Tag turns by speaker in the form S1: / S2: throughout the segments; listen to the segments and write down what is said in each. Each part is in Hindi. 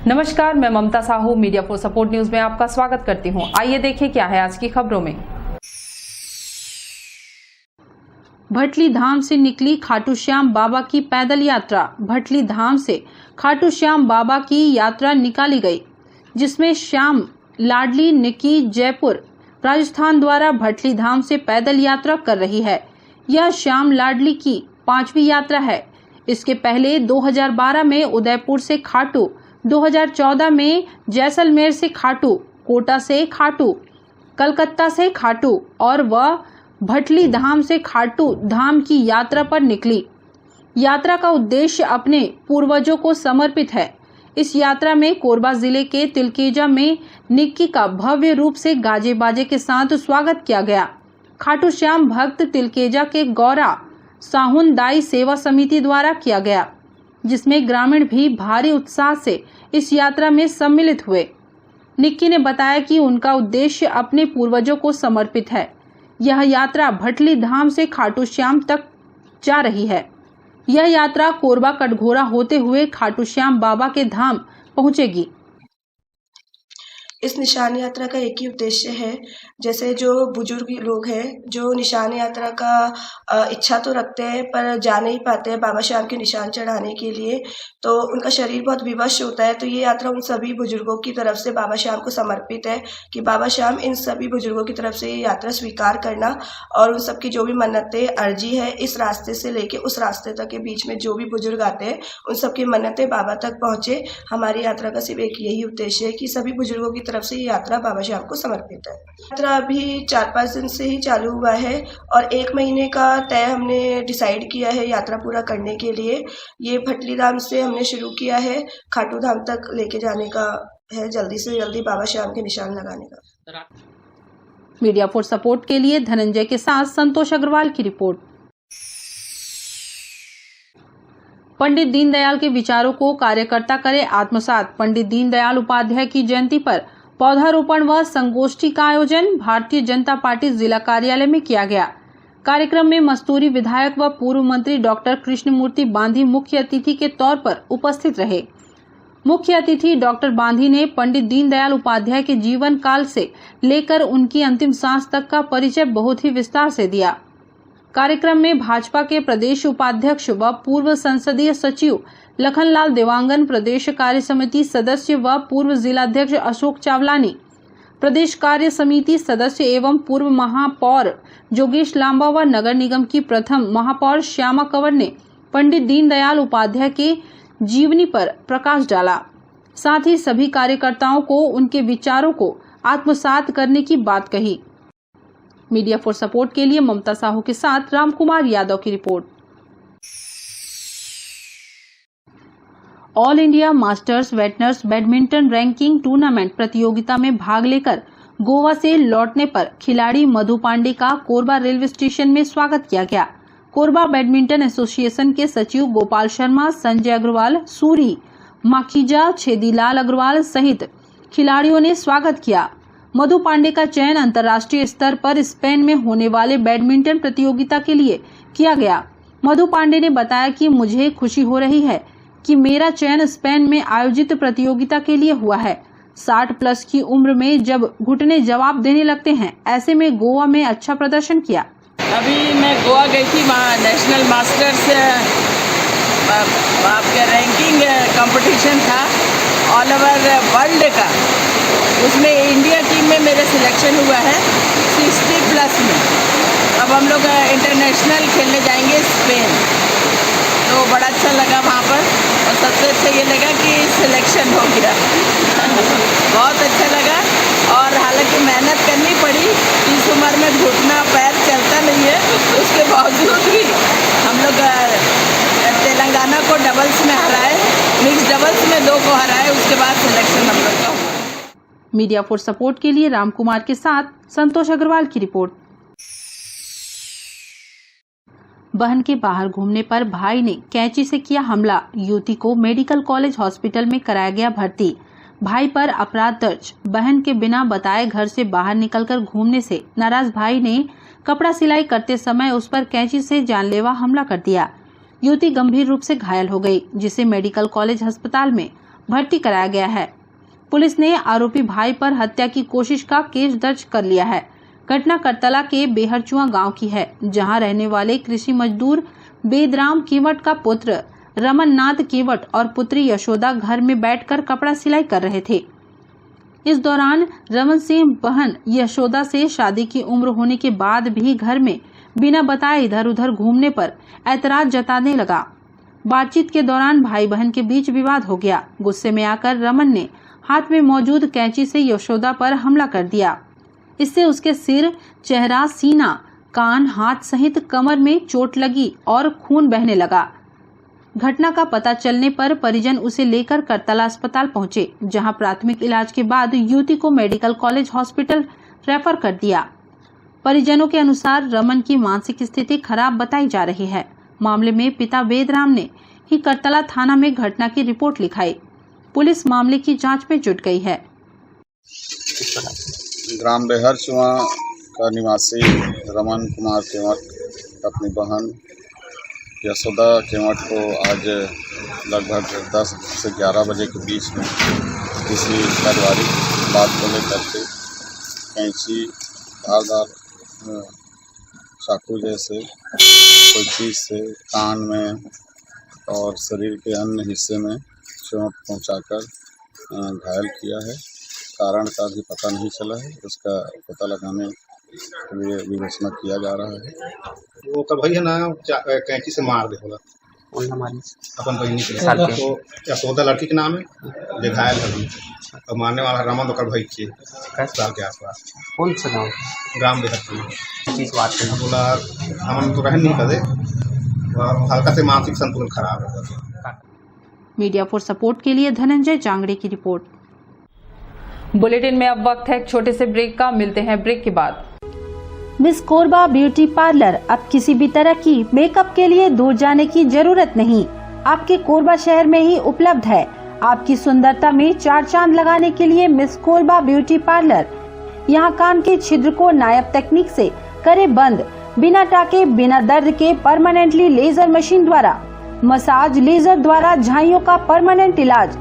S1: नमस्कार, मैं Mamta Sahu media for support news में आपका स्वागत करती हूं। आइए देखें क्या है आज की खबरों में। भटली धाम से निकली खाटू श्याम बाबा की पैदल यात्रा। भटली धाम से खाटू श्याम बाबा की यात्रा निकाली गई, जिसमें श्याम लाडली निकी जयपुर राजस्थान द्वारा भटली धाम से पैदल यात्रा कर रही है। यह श्याम लाडली की 5वीं यात्रा है। इसके पहले 2012 में उदयपुर से खाटू, 2014 में जैसलमेर से खाटू, कोटा से खाटू, कलकत्ता से खाटू और वह भटली धाम से खाटू धाम की यात्रा पर निकली। यात्रा का उद्देश्य अपने पूर्वजों को समर्पित है। इस यात्रा में कोरबा जिले के तिलकेजा में निक्की का भव्य रूप से गाजे बाजे के साथ स्वागत किया गया। खाटू श्याम भक्त तिलकेजा के गौरा साहुन दाई सेवा समिति द्वारा किया गया, जिसमें ग्रामीण भी भारी उत्साह से इस यात्रा में सम्मिलित हुए। निक्की ने बताया कि उनका उद्देश्य अपने पूर्वजों को समर्पित है। यह यात्रा भटली धाम से खाटू श्याम तक जा रही है। यह यात्रा कोरबा कटघोरा होते हुए खाटू श्याम बाबा के धाम पहुंचेगी।
S2: इस निशान यात्रा का एक ही उद्देश्य है, जैसे जो बुजुर्ग लोग हैं जो निशान यात्रा का इच्छा तो रखते हैं पर जा नहीं पाते हैं बाबा श्याम के निशान चढ़ाने के लिए, तो उनका शरीर बहुत विवश होता है। तो ये यात्रा उन सभी बुजुर्गों की तरफ से बाबा श्याम को समर्पित है कि बाबा श्याम इन सभी बुजुर्गों की तरफ से ये यात्रा स्वीकार करना और उन सबकी जो भी मन्नतें अर्जी है इस रास्ते से लेके उस रास्ते तक के बीच में जो भी बुजुर्ग आते हैं उन सबकी मन्नतें बाबा तक पहुँचे। हमारी यात्रा का सिर्फ एक यही उद्देश्य है कि सभी बुजुर्गों की तरफ से यात्रा बाबा श्याम को समर्पित है। यात्रा अभी 4-5 दिन से ही चालू हुआ है और 1 महीने का तय हमने डिसाइड किया है यात्रा पूरा करने के लिए। ये भटली धाम से हमने शुरू किया है, खाटू धाम तक लेके जाने का है, जल्दी से जल्दी बाबा श्याम के निशान लगाने का।
S1: मीडिया फॉर सपोर्ट के लिए धनंजय के साथ संतोष अग्रवाल की रिपोर्ट। पंडित दीनदयाल के विचारों को कार्यकर्ता करे आत्मसात। पंडित दीनदयाल उपाध्याय की जयंती पर पौधारोपण व संगोष्ठी का आयोजन भारतीय जनता पार्टी जिला कार्यालय में किया गया। कार्यक्रम में मस्तूरी विधायक व पूर्व मंत्री डॉक्टर कृष्णमूर्ति बांधी मुख्य अतिथि के तौर पर उपस्थित रहे। मुख्य अतिथि डॉक्टर बांधी ने पंडित दीनदयाल उपाध्याय के जीवन काल से लेकर उनकी अंतिम सांस तक का परिचय बहुत ही विस्तार से दिया। कार्यक्रम में भाजपा के प्रदेश उपाध्यक्ष व पूर्व संसदीय सचिव लखनलाल देवांगन, प्रदेश कार्य समिति सदस्य व पूर्व जिलाध्यक्ष अशोक चावलानी, प्रदेश कार्य समिति सदस्य एवं पूर्व महापौर जोगेश लांबा व नगर निगम की प्रथम महापौर श्यामा कंवर ने पंडित दीनदयाल उपाध्याय के जीवनी पर प्रकाश डाला। साथ ही सभी कार्यकर्ताओं को उनके विचारों को आत्मसात करने की बात कही। मीडिया फॉर सपोर्ट के लिए ममता साहू के साथ रामकुमार यादव की रिपोर्ट। All India masters veterans badminton ranking tournament प्रतियोगिता में भाग लेकर गोवा से लौटने पर खिलाड़ी मधु पांडे का कोरबा रेलवे स्टेशन में स्वागत किया गया। कोरबा बैडमिंटन एसोसिएशन के सचिव गोपाल शर्मा, संजय अग्रवाल, सूरी माखीजा, छेदीलाल अग्रवाल सहित खिलाड़ियों ने स्वागत किया। मधु पांडे का चयन अंतर्राष्ट्रीय स्तर पर स्पेन में होने वाले बैडमिंटन प्रतियोगिता के लिए किया गया। मधु पांडे ने बताया कि मुझे खुशी हो रही है कि मेरा चयन स्पेन में आयोजित प्रतियोगिता के लिए हुआ है। 60+ की उम्र में जब घुटने जवाब देने लगते हैं, ऐसे में गोवा में अच्छा प्रदर्शन किया।
S3: अभी मैं गोवा गई थी, वहाँ नेशनल मास्टर्स आपका रैंकिंग कंपटीशन था ऑल ओवर वर्ल्ड का। उसमें इंडिया टीम में मेरा सिलेक्शन हुआ है 60+ में। अब हम लोग इंटरनेशनल खेलने जाएंगे स्पेन, तो बड़ा अच्छा लगा वहाँ पर। और सबसे अच्छा ये लगा कि सिलेक्शन हो गया बहुत अच्छा लगा। और हालांकि मेहनत करनी पड़ी, इस उम्र में घुटना पैर चलता नहीं है, उसके बावजूद भी हम लोग तेलंगाना को डबल्स में हराए, मिक्स डबल्स में 2 को हराए, उसके बाद सिलेक्शन हम लोग का हुआ।
S1: मीडिया फॉर सपोर्ट के लिए रामकुमार के साथ संतोष अग्रवाल की रिपोर्ट। बहन के बाहर घूमने पर भाई ने कैंची से किया हमला। युवती को मेडिकल कॉलेज हॉस्पिटल में कराया गया भर्ती। भाई पर अपराध दर्ज। बहन के बिना बताए घर से बाहर निकलकर घूमने से नाराज भाई ने कपड़ा सिलाई करते समय उस पर कैंची से जानलेवा हमला कर दिया। युवती गंभीर रूप से घायल हो गई, जिसे मेडिकल कॉलेज अस्पताल में भर्ती कराया गया है। पुलिस ने आरोपी भाई पर हत्या की कोशिश का केस दर्ज कर लिया है। घटना करतला के बेहरचुआ गांव की है, जहां रहने वाले कृषि मजदूर बेदराम केवट का पुत्र रमननाथ केवट और पुत्री यशोदा घर में बैठकर कपड़ा सिलाई कर रहे थे। इस दौरान रमन सिंह बहन यशोदा से शादी की उम्र होने के बाद भी घर में बिना बताए इधर उधर घूमने पर ऐतराज जताने लगा। बातचीत के दौरान भाई बहन के बीच विवाद हो गया। गुस्से में आकर रमन ने हाथ में मौजूद कैंची से यशोदा पर हमला कर दिया। इससे उसके सिर, चेहरा, सीना, कान, हाथ सहित कमर में चोट लगी और खून बहने लगा। घटना का पता चलने पर परिजन उसे लेकर करतला अस्पताल पहुंचे, जहां प्राथमिक इलाज के बाद युवती को मेडिकल कॉलेज हॉस्पिटल रेफर कर दिया। परिजनों के अनुसार रमन की मानसिक स्थिति खराब बताई जा रही है। मामले में पिता वेदराम ने ही करतला थाना में घटना की रिपोर्ट लिखाई। पुलिस मामले की जांच में जुट गई है।
S4: ग्राम बेहरचुआ का निवासी रमन कुमार केवट अपनी बहन यशोदा केवट को आज लगभग 10 से 11 बजे के बीच में किसी पारिवारिक बात को लेकर के कैंची, धारदार चाकू जैसे कोई चीज़ से कान में और शरीर के अन्य हिस्से में चोट पहुंचाकर घायल किया है। कारण का भी पता नहीं चला है, उसका पता लगाने के लिए विवेचना किया जा रहा है।
S5: वो कर भैया ना कैंची से मार दे होला अपन बहनी के तो यशोदा लड़की के नाम है, जो घायल है और मारने वाला रमन तो कर भाई के साल के आसपास।
S6: कौन सा गाँव?
S5: ग्राम बेहरचुआ।
S6: चीज बात करना
S5: बोला हम तो रह नहीं करे, हल्का से मानसिक संतुलन खराब है।
S1: मीडिया फॉर सपोर्ट के लिए धनंजय जांगड़े की रिपोर्ट। बुलेटिन में अब वक्त है एक छोटे से ब्रेक का। मिलते हैं ब्रेक के बाद। मिस कोरबा ब्यूटी पार्लर अब किसी भी तरह की मेकअप के लिए दूर जाने की जरूरत नहीं, आपके कोरबा शहर में ही उपलब्ध है। आपकी सुंदरता में चार चांद लगाने के लिए मिस कोरबा ब्यूटी पार्लर। यहाँ कान के छिद्र को नायाब तकनीक से करे बंद, बिना टाके बिना दर्द के परमानेंटली लेजर मशीन द्वारा, मसाज लेजर द्वारा झाइयों का परमानेंट इलाज,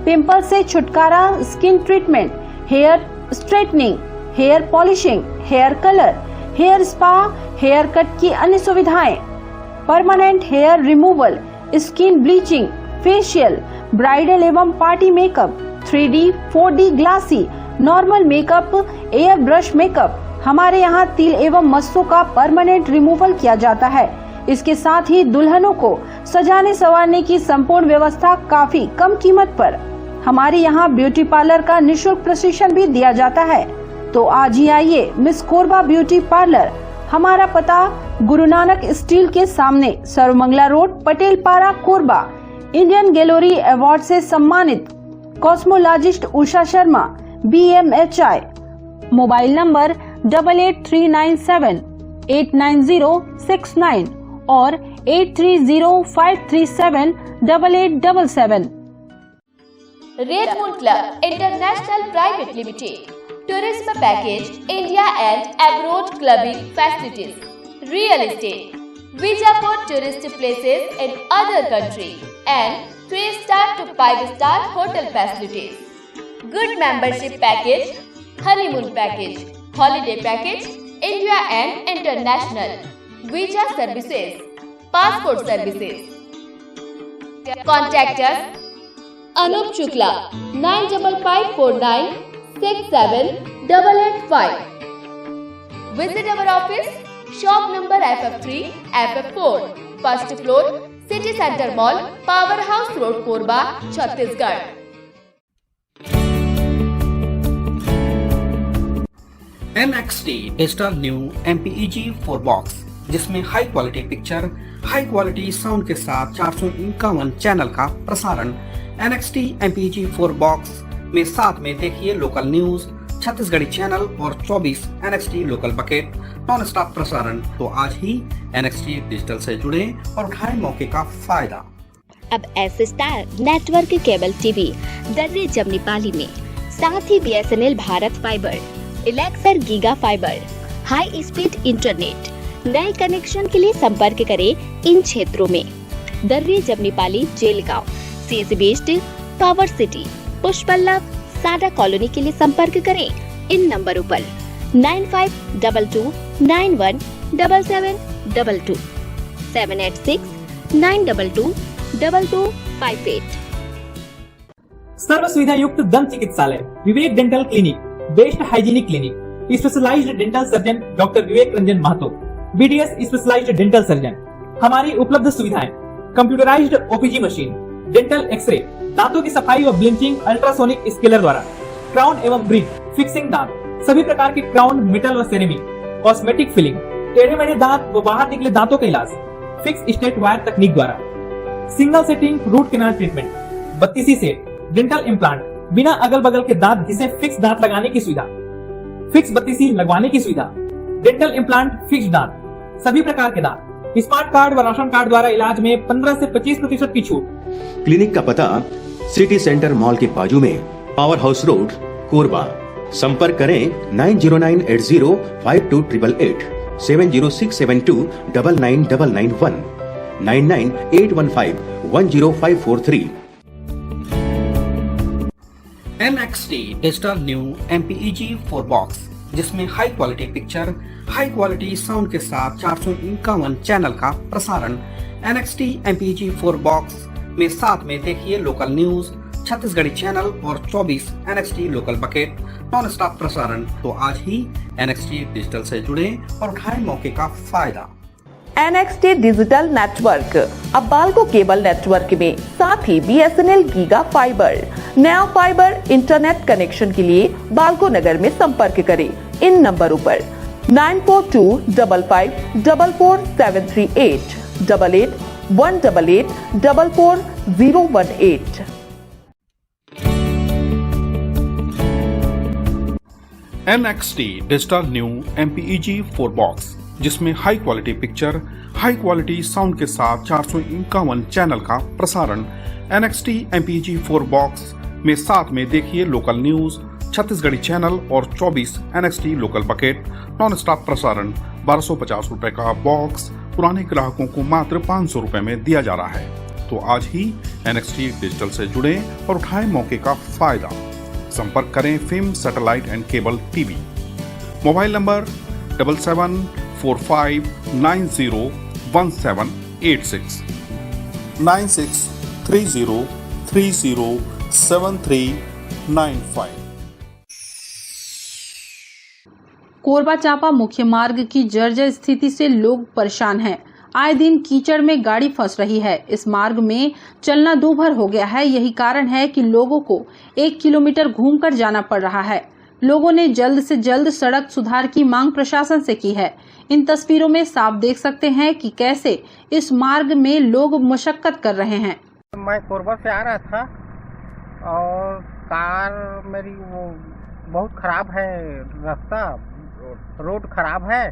S1: पिंपल से छुटकारा, skin treatment, hair straightening, hair polishing, hair colour, hair spa, hair cut की अन्य सुविधाएं, permanent hair removal, skin bleaching, facial, bridal एवं party makeup, 3D, 4D glassy, normal makeup, air brush makeup. हमारे यहाँ तिल एवं मस्सों का परमानेंट रिमूवल किया जाता है। इसके साथ ही दुल्हनों को सजाने संवारने की संपूर्ण व्यवस्था काफी कम कीमत पर। हमारे यहाँ ब्यूटी पार्लर का निःशुल्क प्रशिक्षण भी दिया जाता है। तो आज ही आइए मिस कोरबा ब्यूटी पार्लर। हमारा पता गुरु नानक स्टील के सामने, सर्वमंगला रोड, पटेल पारा, कोरबा। इंडियन गैलरी अवार्ड से सम्मानित cosmologist Usha Sharma, BMHI। Mobile number 8839789069 और 8305378877।
S7: Red moon club international private limited, tourism package, India and abroad clubbing facilities, real estate, visa for tourist places in other country, and 3-star to 5-star hotel facilities. Good membership package, honeymoon package, holiday package, India and international, visa services, passport services. Contact us Anup Shukla 9554967885. Visit our office, shop number FF3, FF4, first floor, City Center Mall, Powerhouse Road, Korba, Chhattisgarh.
S8: NXT digital new MPEG 4 box, जिसमें high quality picture, high quality sound के साथ 451 चैनल का प्रसारण। NXT MPEG 4 बॉक्स में साथ में देखिए लोकल न्यूज, छत्तीसगढ़ी चैनल और 24 NXT local bucket non stop प्रसारण। तो आज ही NXT डिजिटल से जुड़े और उठाएं मौके का फायदा।
S9: अब S star network cable TV दर्रे जमनीपाली में, साथ ही BSNL Bharat fibre, Elixir giga fibre, high speed internet. नए कनेक्शन के लिए संपर्क करें इन क्षेत्रों में: दर्रे जमनीपाली, जेलगांव, CSB पावर सिटी पुष्पल्लभ साडा कॉलोनी के लिए संपर्क करें इन नंबरों पर 9522917722 786-922-2258।
S10: सर्व सुविधा युक्त दंत चिकित्सालय Vivek dental clinic, best hygienic clinic, specialised dental surgeon doctor Vivek Ranjan Mahto, BDS specialised dental surgeon. हमारी उपलब्ध सुविधाएं computerised OPG machine, dental x-ray, दांतों की सफाई व ब्लीचिंग अल्ट्रासोनिक स्केलर द्वारा, क्राउन एवं ब्रिज, फिक्सिंग दांत, सभी प्रकार के क्राउन, मेटल व सेरेमिक, कॉस्मेटिक फिलिंग, टेढ़े मेढ़े दांत व बाहर निकले दांतों का इलाज फिक्स स्टेट वायर तकनीक द्वारा, single sitting root canal treatment, 32 set, dental implant, बिना अगल बगल के दांत घिसे फिक्स दांत लगाने की सुविधा, फिक्स 32 लगवाने की सुविधा, डेंटल इम्प्लांट, फिक्स दांत, सभी प्रकार के दांत, स्मार्ट कार्ड व राशन कार्ड द्वारा इलाज में 15 से 25% की छूट।
S11: क्लिनिक का पता सिटी सेंटर मॉल के बाजू में, पावर हाउस रोड, कोरबा। संपर्क करें 9098052888, 7067299991, 9981510543।
S8: NXT digital new MPEG 4 box, जिसमें high quality picture, high quality sound के साथ 451 चैनल का प्रसारण। NXT MPEG 4 बॉक्स में साथ में देखिए लोकल न्यूज, छत्तीसगढ़ी चैनल और 24 NXT local bucket non stop प्रसारण। तो आज ही NXT डिजिटल से जुड़े और उठाएं मौके का फायदा।
S3: NXT डिजिटल नेटवर्क अब बाल्को केबल नेटवर्क में साथ ही BSNL गीगा फाइबर। नया फाइबर इंटरनेट कनेक्शन के लिए बाल्को नगर में संपर्क करें इन नंबरों पर 9425544738, 8818844018।
S12: NXT digital new MPEG 4 box, जिसमें high quality picture, high quality sound के साथ 451 चैनल का प्रसारण। NXT MPEG 4 बॉक्स में साथ में देखिए लोकल न्यूज, छत्तीसगढ़ी चैनल और 24 NXT local bucket non stop प्रसारण। 1250 रुपए का बॉक्स पुराने ग्राहकों को मात्र 500 रुपए में दिया जा रहा है। तो आज ही NXT डिजिटल से जुड़े और उठाएं मौके का फायदा। संपर्क करें film satellite and cable TV. Mobile number 7745901786, 9630307395।
S1: Korba Champa मुख्य मार्ग की जर्जर स्थिति से लोग परेशान हैं। आए दिन कीचड़ में गाड़ी फंस रही है। इस मार्ग में चलना दूभर हो गया है। यही कारण है कि लोगों को 1 किलोमीटर घूमकर जाना पड़ रहा है। लोगों ने जल्द से जल्द सड़क सुधार की मांग प्रशासन से की है। इन तस्वीरों में साफ देख सकते हैं कि कैसे इस मार्ग में लोग मशक्कत कर रहे हैं।
S13: मैं कोरबा से आ रहा था और कार मेरी वो बहुत खराब है, रास्ता रोड खराब है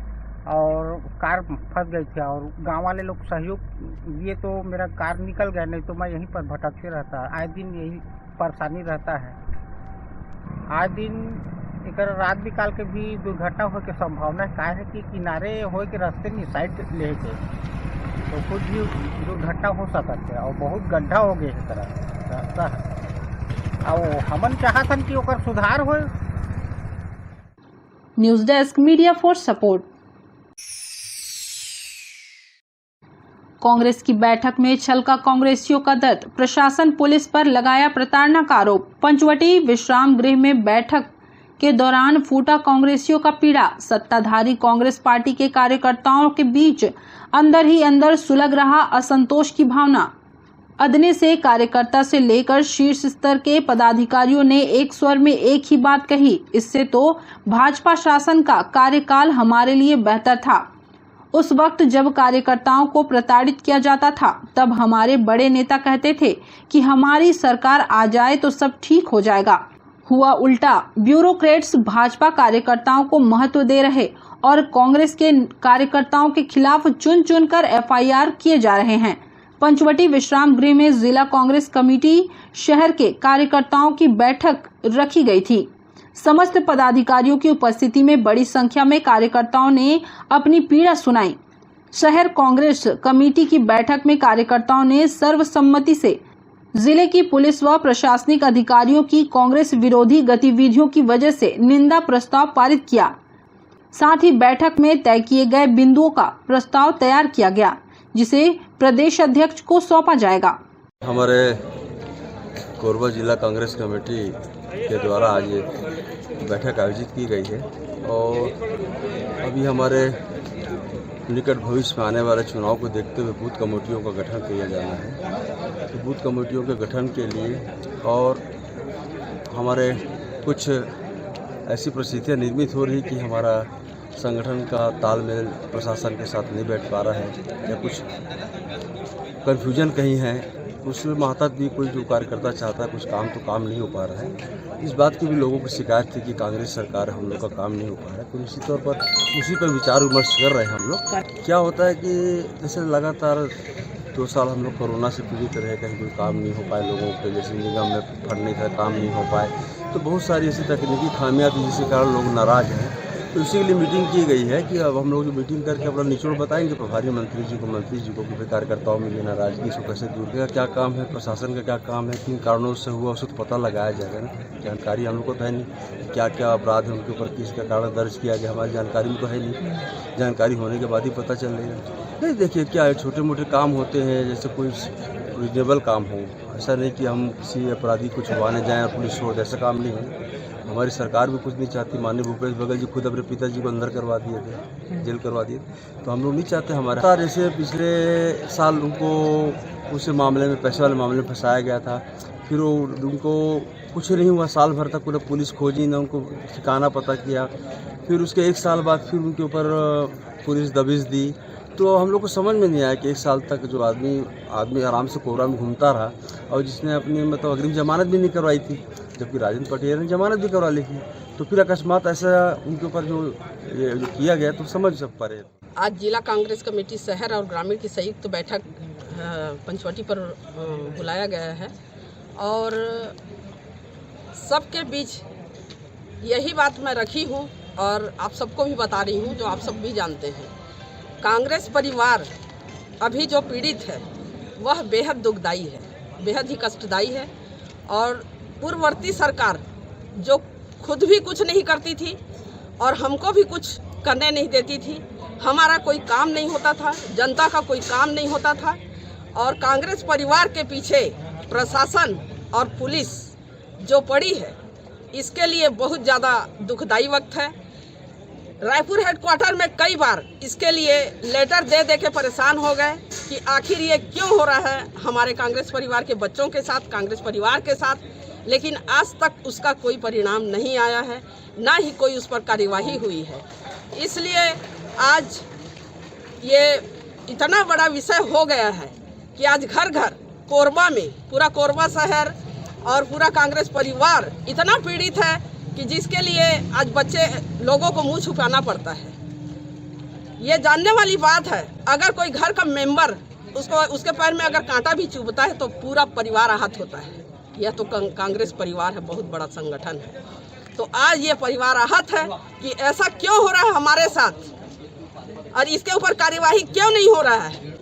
S13: और कार फंस गई थी और गांव वाले लोग सहयोग दिए तो मेरा कार निकल गया, नहीं तो मैं यहीं पर भटकते रहता। आए दिन यही परेशानी रहता है। आए दिन एक रात निकाल के भी दुर्घटना हो के संभावना है कि किनारे हो के रास्ते में साइड ले के तो कुछ भी दुर्घटना हो सकता है और बहुत गड्ढा हो गए है तरह रास्ता है और हमन चाहतन कि ओकर सुधार हो।
S1: News desk media for support. Congress की बैठक में छलका कांग्रेसियों का दर्द, प्रशासन पुलिस पर लगाया प्रताड़ना का आरोप। पंचवटी विश्राम गृह में बैठक के दौरान फूटा कांग्रेसियों का पीड़ा। सत्ताधारी कांग्रेस पार्टी के कार्यकर्ताओं के बीच अंदर ही अंदर सुलग रहा असंतोष की भावना। अदने से कार्यकर्ता से लेकर शीर्ष स्तर के पदाधिकारियों ने एक स्वर में एक ही बात कही, इससे तो भाजपा शासन का कार्यकाल हमारे लिए बेहतर था। उस वक्त जब कार्यकर्ताओं को प्रताड़ित किया जाता था तब हमारे बड़े नेता कहते थे कि हमारी सरकार आ जाए तो सब ठीक हो जाएगा। हुआ उल्टा, ब्यूरोक्रेट्स भाजपा कार्यकर्ताओं को महत्व दे रहे और कांग्रेस के कार्यकर्ताओं के खिलाफ चुन चुनकर FIR किए जा रहे हैं। पंचवटी विश्राम गृह में जिला कांग्रेस कमेटी शहर के कार्यकर्ताओं की बैठक रखी गई थी। समस्त पदाधिकारियों की उपस्थिति में बड़ी संख्या में कार्यकर्ताओं ने अपनी पीड़ा सुनाई। शहर कांग्रेस कमेटी की बैठक में कार्यकर्ताओं ने सर्वसम्मति से जिले की पुलिस व प्रशासनिक अधिकारियों की कांग्रेस विरोधी गतिविधियों की वजह से निंदा प्रस्ताव पारित किया। साथ ही बैठक में तय किए गए बिंदुओं का प्रस्ताव तैयार किया गया, जिसे प्रदेश अध्यक्ष को सौंपा जाएगा।
S14: हमारे कोरबा जिला कांग्रेस कमेटी के द्वारा आज बैठक आयोजित की गई है और अभी हमारे निकट भविष्य में आने वाले चुनाव को देखते हुए बूथ कमेटियों का गठन किया जाना है। तो बूथ कमेटियों के गठन के लिए और हमारे कुछ ऐसी परिस्थितियाँ निर्मित हो रही कि हमारा संगठन का तालमेल प्रशासन के साथ नहीं बैठ पा रहा है या कुछ कन्फ्यूजन कहीं है, उसमें महत्व भी कोई जो कार्यकर्ता चाहता है कुछ काम तो काम नहीं हो पा रहा है। इस बात की भी लोगों की शिकायत थी कि कांग्रेस सरकार हम लोग का काम नहीं हो पा रहा है, तो निश्चित तौर पर उसी पर विचार विमर्श कर रहे हैं हम लोग। क्या होता है कि जैसे लगातार 2 साल हम लोग कोरोना से पीड़ित रहे, कहीं कोई काम नहीं हो पाए लोगों के, जैसे निगम में फंड नहीं था, काम नहीं हो पाए, तो बहुत सारी ऐसी तकनीकी खामियां थी जिसके कारण लोग नाराज़ हैं। तो इसी के लिए मीटिंग की गई है कि अब हम लोग जो मीटिंग करके अपना निचोड़ बताएंगे प्रभारी मंत्री जी को कि कार्यकर्ताओं में ये नाराजगी इसको कैसे दूर करेगा, क्या काम है, प्रशासन का क्या काम है, किन कारणों से हुआ उसको तो पता लगाया जाएगा ना। जानकारी हम लोग को तो है नहीं क्या क्या अपराध है उनके ऊपर, किसका कारण दर्ज किया गया, हमारी जानकारी में तो है नहीं। जानकारी होने के बाद ही पता चलेगा। नहीं देखिए क्या है, छोटे मोटे काम होते हैं, जैसे कोई रिजनेबल काम हो, ऐसा नहीं कि हम किसी अपराधी को छुड़वाने जाएँ और पुलिस छोड़ दे, ऐसा काम नहीं है। हमारी सरकार भी कुछ नहीं चाहती। माननीय भूपेश बघेल जी खुद अपने पिताजी को अंदर करवा दिए थे, जेल करवा दिए, तो हम लोग नहीं चाहते। हमारा जैसे पिछले साल उनको उस मामले में, पैसे वाले मामले में फंसाया गया था, फिर उनको कुछ नहीं हुआ, साल भर तक पूरा पुलिस खोजी ना, उनको ठिकाना पता किया, फिर उसके 1 साल बाद फिर उनके ऊपर पुलिस दबिश दी। तो हम लोग को समझ में नहीं आया कि 1 साल तक जो आदमी आराम से कोबरा में घूमता रहा और जिसने अपनी मतलब अग्रिम जमानत भी नहीं करवाई थी, जबकि राजेंद्र पटेल ने जमानत भी करवा ली थी, तो फिर अकस्मात ऐसा उनके ऊपर जो किया गया तो समझ सब पड़े।
S15: आज जिला कांग्रेस कमेटी शहर और ग्रामीण की संयुक्त बैठक पंचवटी पर बुलाया गया है और सबके बीच यही बात मैं रखी हूँ और आप सबको भी बता रही हूँ, जो आप सब भी जानते हैं। कांग्रेस परिवार अभी जो पीड़ित है वह बेहद दुखदायी है, बेहद ही कष्टदायी है और पूर्ववर्ती सरकार जो खुद भी कुछ नहीं करती थी और हमको भी कुछ करने नहीं देती थी, हमारा कोई काम नहीं होता था, जनता का कोई काम नहीं होता था और कांग्रेस परिवार के पीछे प्रशासन और पुलिस जो पड़ी है, इसके लिए बहुत ज़्यादा दुखदायी वक्त है। रायपुर हेडक्वार्टर में कई बार इसके लिए लेटर दे दे के परेशान हो गए कि आखिर ये क्यों हो रहा है हमारे कांग्रेस परिवार के बच्चों के साथ, कांग्रेस परिवार के साथ, लेकिन आज तक उसका कोई परिणाम नहीं आया है, ना ही कोई उस पर कार्यवाही हुई है। इसलिए आज ये इतना बड़ा विषय हो गया है कि आज घर घर कोरबा में, पूरा कोरबा शहर और पूरा कांग्रेस परिवार इतना पीड़ित है कि जिसके लिए आज बच्चे लोगों को मुंह छुपाना पड़ता है। ये जानने वाली बात है, अगर कोई घर का मेंबर उसके पैर में अगर कांटा भी चुभता है तो पूरा परिवार आहत होता है। यह तो कांग्रेस परिवार है, बहुत बड़ा संगठन है। तो आज ये परिवार आहत है कि ऐसा क्यों हो रहा है हमारे साथ और इसके ऊपर कार्यवाही क्यों नहीं हो रहा है,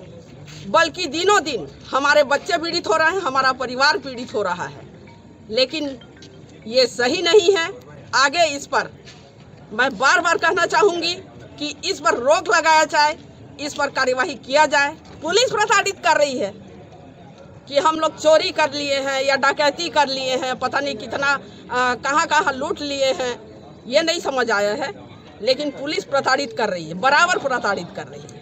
S15: बल्कि दिनों दिन हमारे बच्चे पीड़ित हो रहे हैं, हमारा परिवार पीड़ित हो रहा है। लेकिन ये सही नहीं है। आगे इस पर मैं बार बार कहना चाहूँगी कि इस पर रोक लगाया जाए, इस पर कार्यवाही किया जाए। पुलिस प्रताड़ित कर रही है कि हम लोग चोरी कर लिए हैं या डकैती कर लिए हैं, पता नहीं कितना कहाँ लूट लिए हैं, ये नहीं समझ आया है। लेकिन पुलिस प्रताड़ित कर रही है, बराबर प्रताड़ित कर रही है।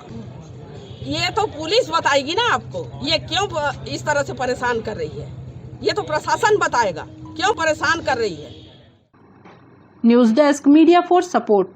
S15: ये तो पुलिस बताएगी ना आपको ये क्यों इस तरह से परेशान कर रही है, ये तो प्रशासन बताएगा क्यों परेशान कर रही है।
S1: News desk, media for support.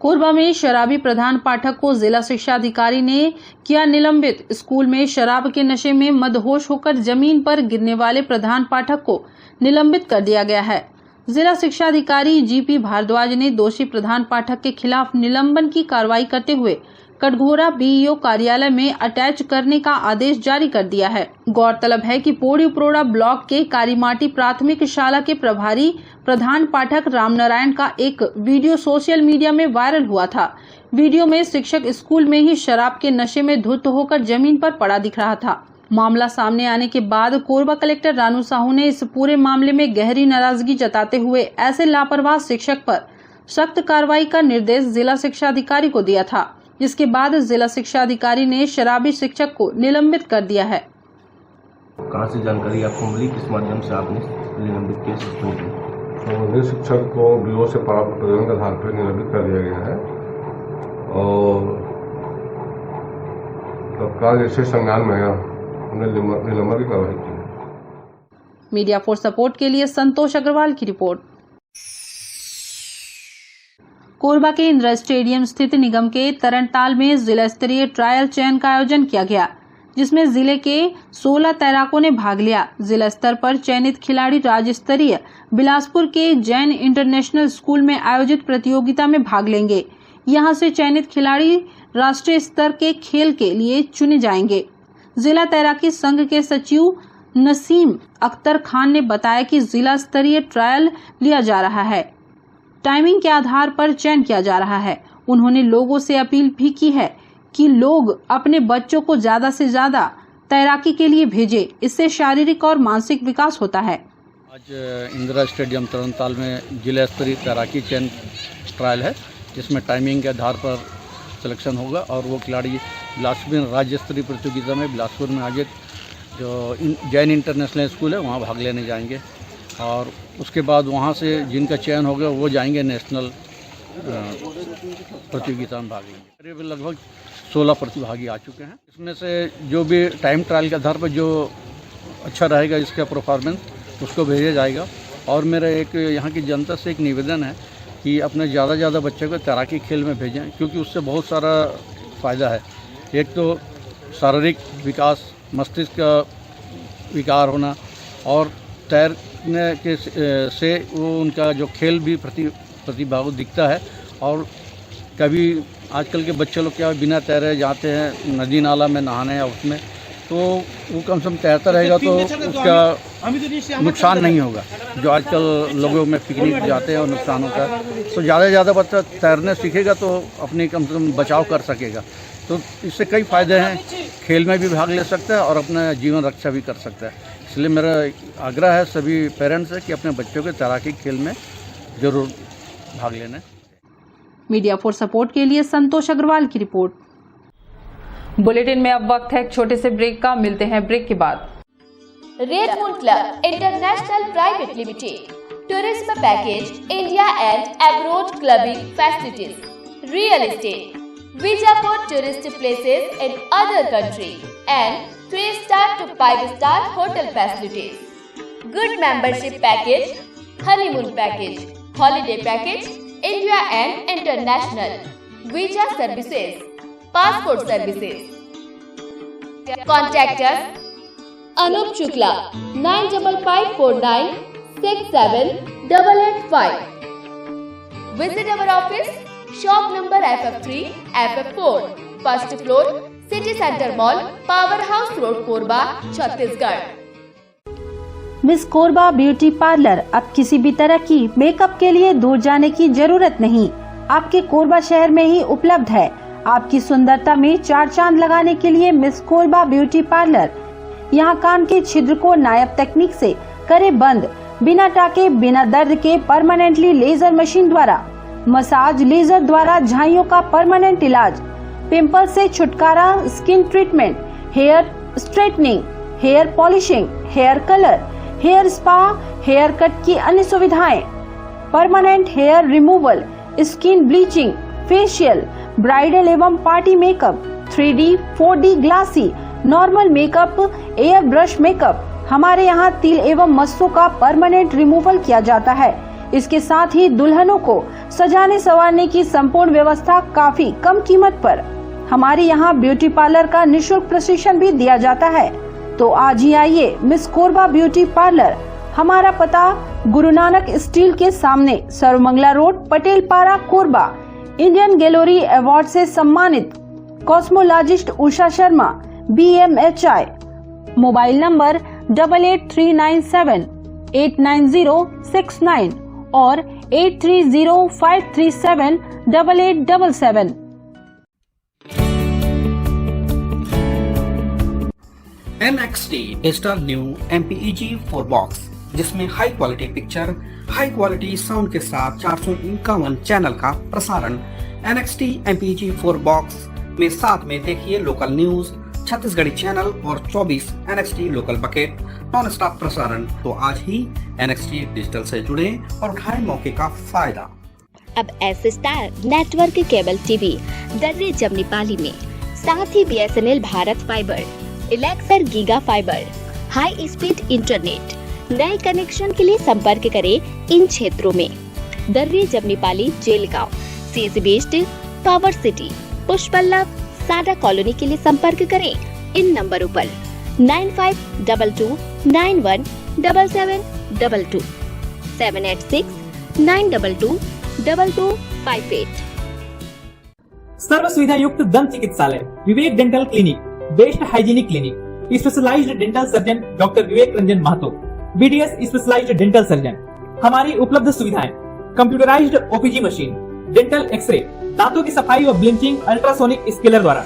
S1: Korba में शराबी प्रधान पाठक को जिला शिक्षा अधिकारी ने किया निलंबित। स्कूल में शराब के नशे में मदहोश होकर जमीन पर गिरने वाले प्रधान पाठक को निलंबित कर दिया गया है। जिला शिक्षा अधिकारी जीपी भारद्वाज ने दोषी प्रधान पाठक के खिलाफ निलंबन की कार्रवाई करते हुए कटघोरा बीईओ कार्यालय में अटैच करने का आदेश जारी कर दिया है। गौरतलब है कि पौड़ी उपरोड़ा ब्लॉक के कारीमाटी प्राथमिक शाला के प्रभारी प्रधान पाठक रामनारायण का एक वीडियो सोशल मीडिया में वायरल हुआ था। वीडियो में शिक्षक स्कूल में ही शराब के नशे में धुत होकर जमीन पर पड़ा दिख रहा था। मामला सामने आने के बाद कोरबा कलेक्टर रानू साहू ने इस पूरे मामले में गहरी नाराजगी जताते हुए ऐसे लापरवाह शिक्षक पर सख्त कार्रवाई का निर्देश जिला शिक्षा अधिकारी को दिया था, जिसके बाद जिला शिक्षा अधिकारी ने शराबी शिक्षक को निलंबित कर दिया है।
S16: कहाँ से जानकारी आपको मिली, किस माध्यम से आपने निलंबित किया सिस्टम को?
S17: संबंधित शिक्षक को बीओ से प्राप्त प्रतिवेदन के आधार पर निलंबित कर दिया गया है और तत्काल जैसे संज्ञान में हमने निलंबन की कार्रवाई की।
S1: मीडिया फॉर सपोर्ट के लिए संतोष अग्रवाल की रिपोर्ट। कोरबा के इंदिरा स्टेडियम स्थित निगम के तरनताल में जिला स्तरीय ट्रायल चयन का आयोजन किया गया, जिसमें जिले के 16 तैराकों ने भाग लिया। जिला स्तर पर चयनित खिलाड़ी राज्य स्तरीय बिलासपुर के जैन इंटरनेशनल स्कूल में आयोजित प्रतियोगिता में भाग लेंगे। यहां से चयनित खिलाड़ी राष्ट्रीय स्तर के खेल के लिए चुने जाएंगे। जिला तैराकी संघ के सचिव नसीम अख्तर खान ने बताया कि जिला स्तरीय ट्रायल लिया जा रहा है, टाइमिंग के आधार पर चयन किया जा रहा है। उन्होंने लोगों से अपील भी की है कि लोग अपने बच्चों को ज्यादा से ज्यादा तैराकी के लिए भेजें, इससे शारीरिक और मानसिक विकास होता है।
S18: आज इंदिरा स्टेडियम तरनताल में जिला स्तरीय तैराकी चयन ट्रायल है, जिसमें टाइमिंग के आधार पर सिलेक्शन होगा और वो खिलाड़ी बिलासपुर में राज्य स्तरीय प्रतियोगिता में बिलासपुर में आयोजित जो जैन इंटरनेशनल स्कूल है वहाँ भाग लेने जाएंगे और उसके बाद वहाँ से जिनका चयन होगा वो जाएंगे नेशनल प्रतियोगिता में भाग लेंगे। करीब लगभग 16 प्रतिभागी आ चुके हैं। इसमें से जो भी टाइम ट्रायल के आधार पर जो अच्छा रहेगा इसका परफॉर्मेंस उसको भेजा जाएगा। और मेरा एक यहाँ की जनता से एक निवेदन है कि अपने ज़्यादा से ज़्यादा बच्चों को तैराकी खेल में भेजें, क्योंकि उससे बहुत सारा फ़ायदा है। एक तो शारीरिक विकास, मस्तिष्क का विकार होना और तैरने के से वो उनका जो खेल भी प्रतिभा दिखता है। और कभी आजकल के बच्चे लोग क्या बिना तैरे जाते हैं नदी नाला में नहाने या उसमें, तो वो कम से कम तैरता रहेगा तो उसका नुकसान नहीं होगा। जो आजकल लोगों में पिकनिक जाते हैं और नुकसान होता है, तो ज़्यादा से ज़्यादा बच्चा तैरने सीखेगा तो अपनी कम से कम बचाव कर सकेगा। तो इससे कई फ़ायदे हैं, खेल में भी भाग ले सकता है और अपना जीवन रक्षा भी कर सकता है। इसलिए मेरा आग्रह है सभी पेरेंट्स से कि अपने बच्चों के तैराकी खेल में ज़रूर भाग लेना।
S1: मीडिया फॉर सपोर्ट के लिए संतोष अग्रवाल की रिपोर्ट। बुलेटिन में अब वक्त है एक छोटे से ब्रेक का, मिलते हैं ब्रेक के बाद।
S7: Red moon club international private limited, tourism package, India and abroad clubbing facilities, real estate, visa for tourist places in other country and 3-star to 5-star hotel facilities, good membership package, honeymoon package, holiday package, India and international, visa services, passport services. Contact us Anup Shukla 9554967885. Visit our office, shop number FF3, FF4, first floor, City Center Mall, Power House Road, Korba, Chhattisgarh.
S19: Miss Korba beauty parlour अब किसी भी तरह की मेकअप के लिए दूर जाने की जरूरत नहीं, आपके कोरबा शहर में ही उपलब्ध है। आपकी सुंदरता में 4 चांद लगाने के लिए मिस कोरबा ब्यूटी पार्लर। यहाँ कान के छिद्र को नायाब तकनीक से करे बंद, बिना टाके बिना दर्द के परमानेंटली लेजर मशीन द्वारा, मसाज लेजर द्वारा झाइयों का परमानेंट इलाज, पिंपल से छुटकारा, skin treatment, hair straightening, hair polishing, hair colour, hair spa, hair cut की अन्य सुविधाएं, permanent hair removal, skin bleaching, facial, bridal एवं party makeup, 3D, 4D glassy, normal makeup, air brush makeup. हमारे यहाँ तिल एवं मस्सों का परमानेंट रिमूवल किया जाता है। इसके साथ ही दुल्हनों को सजाने संवारने की संपूर्ण व्यवस्था काफी कम कीमत पर। हमारे यहाँ ब्यूटी पार्लर का निःशुल्क प्रशिक्षण भी दिया जाता है। तो आज ही आइए मिस कोरबा ब्यूटी पार्लर। हमारा पता गुरु नानक स्टील के सामने, सर्वमंगला रोड, पटेल पारा, कोरबा। इंडियन गैलरी अवार्ड से सम्मानित cosmologist Usha Sharma BMHI। Mobile number 8839789069 और 8305378877।
S8: NXT digital new MPEG 4 box, जिसमें high quality picture, high quality sound के साथ 451 चैनल का प्रसारण। NXT MPEG 4 बॉक्स में साथ में देखिए लोकल न्यूज, छत्तीसगढ़ी चैनल और 24 NXT local bucket non stop प्रसारण। तो आज ही NXT डिजिटल से जुड़े और उठाएं मौके का फायदा।
S9: अब S star network cable TV दर्रे जमनी पाली में, साथ ही BSNL Bharat fibre, Elixir giga fibre, high speed internet. नए कनेक्शन के लिए संपर्क करें इन क्षेत्रों में: दर्रे जमनी पाली, जेलगांव, CSE बेस्ड, पावर सिटी, पुष्पल्लव, सादा कॉलोनी के लिए संपर्क करें इन नंबरों पर 9522917722 786-922-2258।
S10: सर्व सुविधा युक्त दंत चिकित्सालय Vivek dental clinic, best hygienic clinic, specialised dental surgeon doctor Vivek Ranjan Mahto, BDS specialised dental surgeon. हमारी उपलब्ध सुविधाएं: computerised OPG machine, dental x-ray, दांतों की सफाई व ब्लीचिंग अल्ट्रासोनिक स्केलर द्वारा,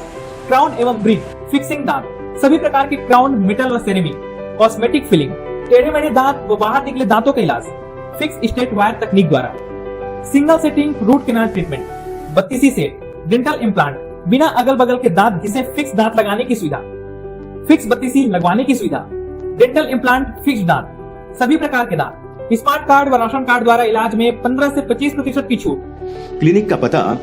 S10: क्राउन एवं ब्रिज, फिक्सिंग दांत, सभी प्रकार के क्राउन, मेटल व सेरेमिक, कॉस्मेटिक फिलिंग, टेढ़े मेढ़े दांत व बाहर निकले दांतों का इलाज फिक्स स्टेट वायर तकनीक द्वारा, single sitting root canal treatment, 32 set, dental implant, बिना अगल बगल के दांत घिसे फिक्स दांत लगाने की सुविधा, फिक्स 32 लगवाने की सुविधा, डेंटल इम्प्लांट, फिक्स दांत, सभी प्रकार के दांत, स्मार्ट कार्ड व राशन कार्ड द्वारा इलाज में 15 से 25% की छूट।
S11: क्लिनिक का पता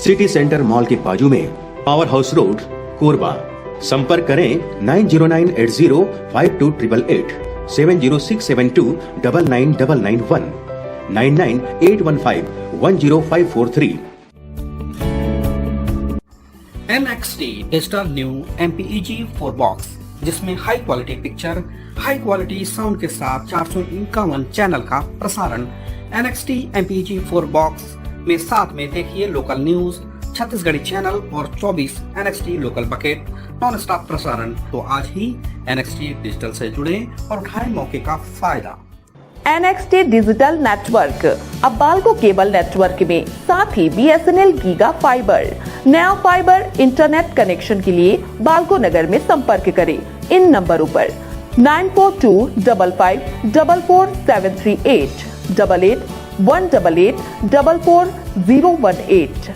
S11: सिटी सेंटर मॉल के बाजू में, पावर हाउस रोड, कोरबा। संपर्क करें 9098052888, 70672999991, 9981510543।
S8: NXT digital new MPEG 4 box, जिसमें high quality picture, high quality sound के साथ 451 चैनल का प्रसारण। NXT MPEG 4 बॉक्स में साथ में देखिए लोकल न्यूज, छत्तीसगढ़ी चैनल और 24 NXT local bucket non stop प्रसारण। तो आज ही NXT डिजिटल से जुड़े और उठाएं मौके का फायदा।
S20: NXT डिजिटल नेटवर्क अब बाल्को केबल नेटवर्क में, साथ ही BSNL गीगा फाइबर। नया फाइबर इंटरनेट कनेक्शन के लिए बाल्को नगर में संपर्क करें इन नंबरों पर 9425544738, 8818844018।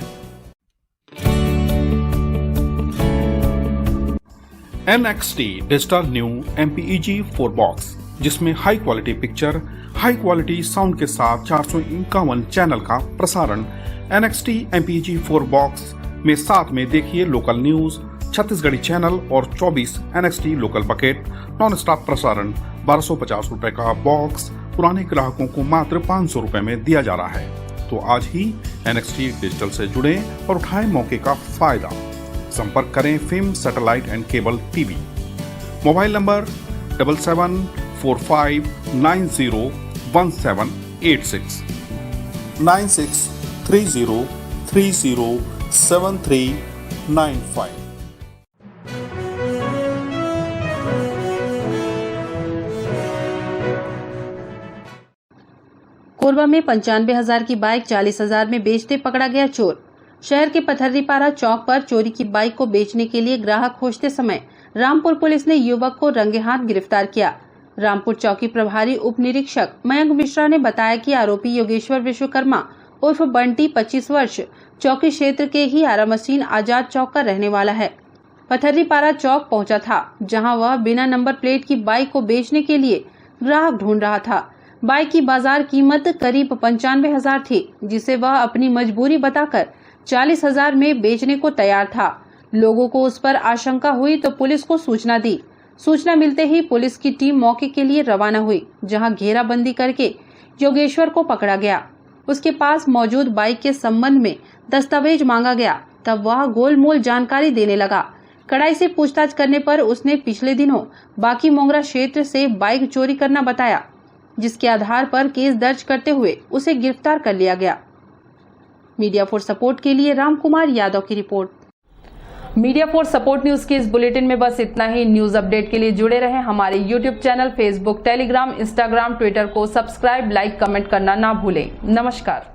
S12: NXT digital new MPEG 4 box, जिसमें high quality picture, high quality sound के साथ 451 चैनल का प्रसारण। NXT MPEG 4 बॉक्स में साथ में देखिए लोकल न्यूज, छत्तीसगढ़ी चैनल और 24 NXT local bucket non stop प्रसारण। 1250 रुपए का बॉक्स पुराने ग्राहकों को मात्र 500 रुपए में दिया जा रहा है। तो आज ही NXT डिजिटल से जुड़े और उठाएं मौके का फायदा। संपर्क करें film satellite and cable TV. Mobile number 7745901786, 9630307395।
S1: Korba में 95,000 की बाइक 40,000 में बेचते पकड़ा गया चोर। शहर के पथर्रीपारा चौक पर चोरी की बाइक को बेचने के लिए ग्राहक खोजते समय रामपुर पुलिस ने युवक को रंगे हाथ गिरफ्तार किया। रामपुर चौकी प्रभारी उप निरीक्षक मयंक मिश्रा ने बताया कि आरोपी योगेश्वर विश्वकर्मा उर्फ बंटी 25 वर्ष चौकी क्षेत्र के ही आरा मशीन आजाद चौक का रहने वाला है। पथर्रीपारा चौक पहुंचा था, जहां वह बिना नंबर प्लेट की बाइक को बेचने के लिए ग्राहक ढूंढ रहा था। बाइक की बाजार कीमत करीब 95,000 थी, जिसे वह अपनी मजबूरी बताकर 40,000 में बेचने को तैयार था। लोगों को उस पर आशंका हुई तो पुलिस को सूचना दी। सूचना मिलते ही पुलिस की टीम मौके के लिए रवाना हुई, जहां घेराबंदी करके योगेश्वर को पकड़ा गया। उसके पास मौजूद बाइक के संबंध में दस्तावेज मांगा गया, तब वह गोलमोल जानकारी देने लगा। कड़ाई से पूछताछ करने पर उसने पिछले दिनों बाकी मोंगरा क्षेत्र से बाइक चोरी करना बताया, जिसके आधार पर केस दर्ज करते हुए उसे गिरफ्तार कर लिया गया। मीडिया फॉर सपोर्ट के लिए राम कुमार यादव की report.
S21: Media for support news के इस बुलेटिन में बस इतना ही। न्यूज अपडेट के लिए जुड़े रहें हमारे YouTube channel, Facebook, Telegram, Instagram, Twitter को सब्सक्राइब, लाइक, कमेंट करना ना भूलें। नमस्कार।